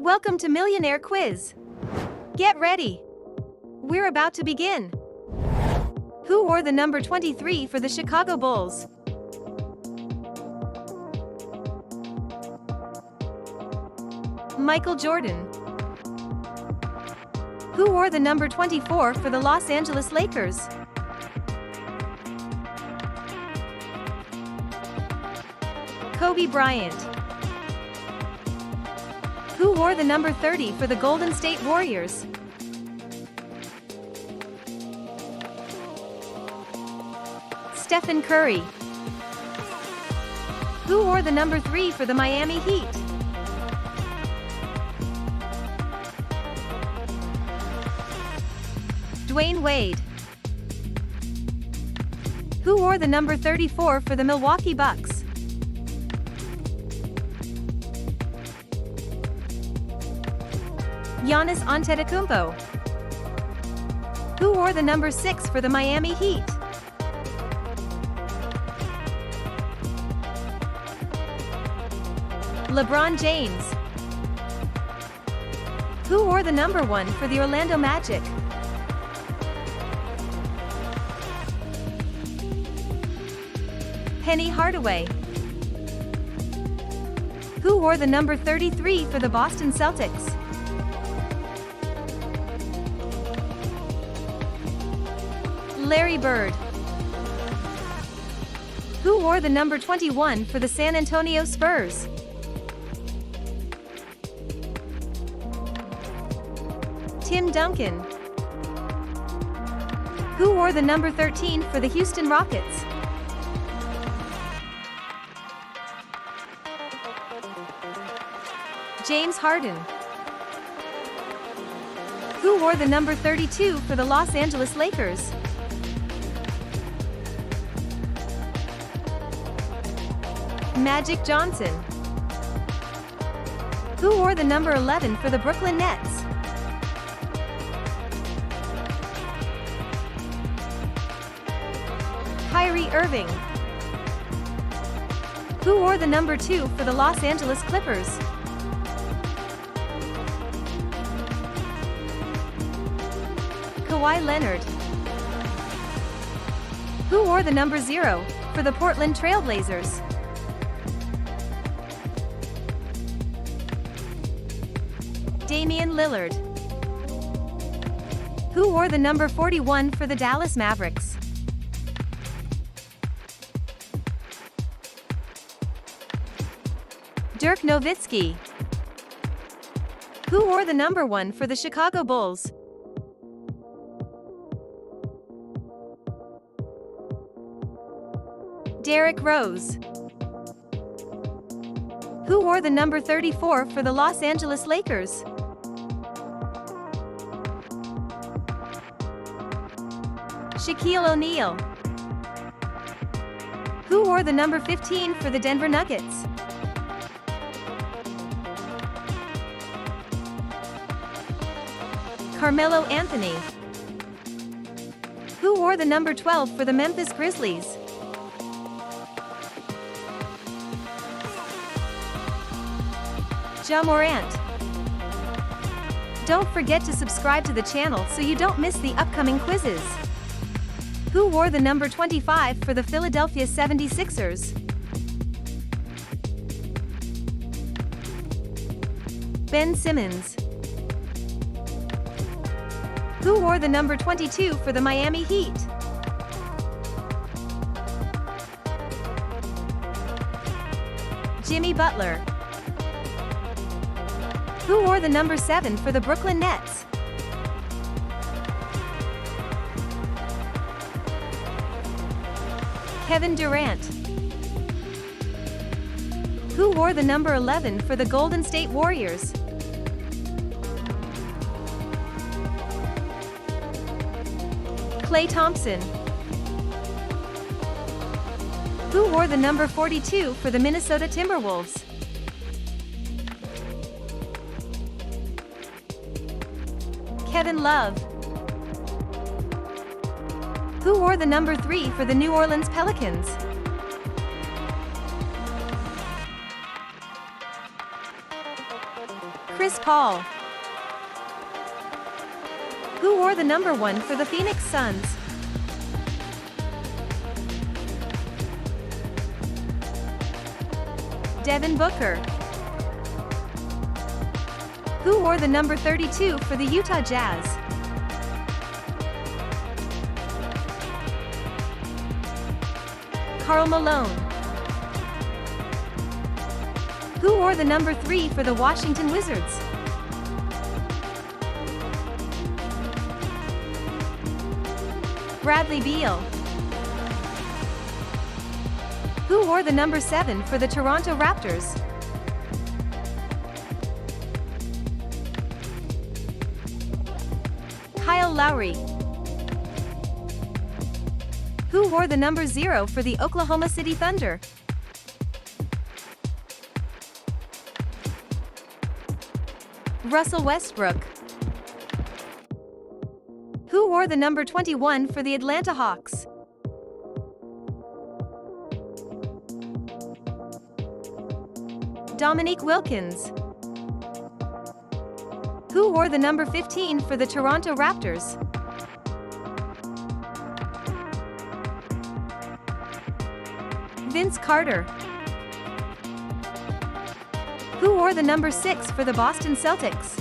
Welcome to Millionaire Quiz. Get ready. We're about to begin. Who wore the number 23 for the Chicago Bulls? Michael Jordan. Who wore the number 24 for the Los Angeles Lakers? Kobe Bryant. Who wore the number 30 for the Golden State Warriors? Stephen Curry. Who wore the number 3 for the Miami Heat? Dwayne Wade. Who wore the number 34 for the Milwaukee Bucks? Giannis Antetokounmpo. Who wore the number 6 for the Miami Heat? LeBron James. Who wore the number 1 for the Orlando Magic? Penny Hardaway. Who wore the number 33 for the Boston Celtics? Larry Bird. Who wore the number 21 for the San Antonio Spurs? Tim Duncan. Who wore the number 13 for the Houston Rockets? James Harden. Who wore the number 32 for the Los Angeles Lakers? Magic Johnson. Who wore the number 11 for the Brooklyn Nets? Kyrie Irving. Who wore the number 2 for the Los Angeles Clippers? Kawhi Leonard. Who wore the number 0 for the Portland Trail Blazers? Damian Lillard. Who wore the number 41 for the Dallas Mavericks? Dirk Nowitzki. Who wore the number 1 for the Chicago Bulls? Derrick Rose. Who wore the number 34 for the Los Angeles Lakers? Shaquille O'Neal. Who wore the number 15 for the Denver Nuggets? Carmelo Anthony. Who wore the number 12 for the Memphis Grizzlies? Ja Morant. Don't forget to subscribe to the channel so you don't miss the upcoming quizzes. Who wore the number 25 for the Philadelphia 76ers? Ben Simmons. Who wore the number 22 for the Miami Heat? Jimmy Butler. Who wore the number 7 for the Brooklyn Nets? Kevin Durant. Who wore the number 11 for the Golden State Warriors? Klay Thompson. Who wore the number 42 for the Minnesota Timberwolves? Kevin Love. Who wore the number 3 for the New Orleans Pelicans? Chris Paul. Who wore the number 1 for the Phoenix Suns? Devin Booker. Who wore the number 32 for the Utah Jazz? Karl Malone. Who wore the number 3 for the Washington Wizards? Bradley Beal. Who wore the number 7 for the Toronto Raptors? Kyle Lowry. Who wore the number 0 for the Oklahoma City Thunder? Russell Westbrook. Who wore the number 21 for the Atlanta Hawks? Dominique Wilkins. Who wore the number 15 for the Toronto Raptors? Vince Carter. Who wore the number 6 for the Boston Celtics?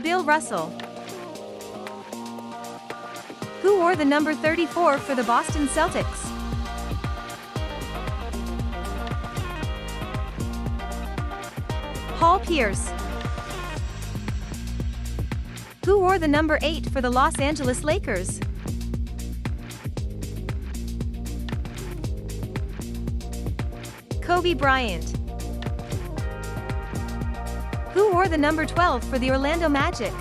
Bill Russell. Who wore the number 34 for the Boston Celtics? Paul Pierce. Who wore the number 8 for the Los Angeles Lakers? Kobe Bryant. Who wore the number 12 for the Orlando Magic?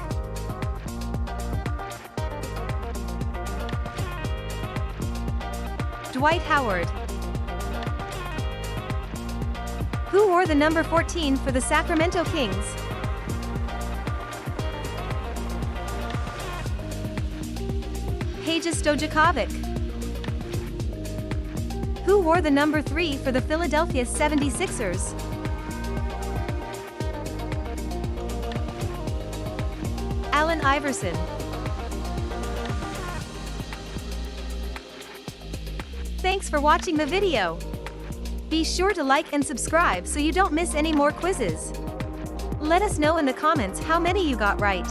Dwight Howard. Who wore the number 14 for the Sacramento Kings? Peja Stojakovic. Who wore the number 3 for the Philadelphia 76ers? Allen Iverson. Thanks for watching the video. Be sure to like and subscribe so you don't miss any more quizzes. Let us know in the comments how many you got right.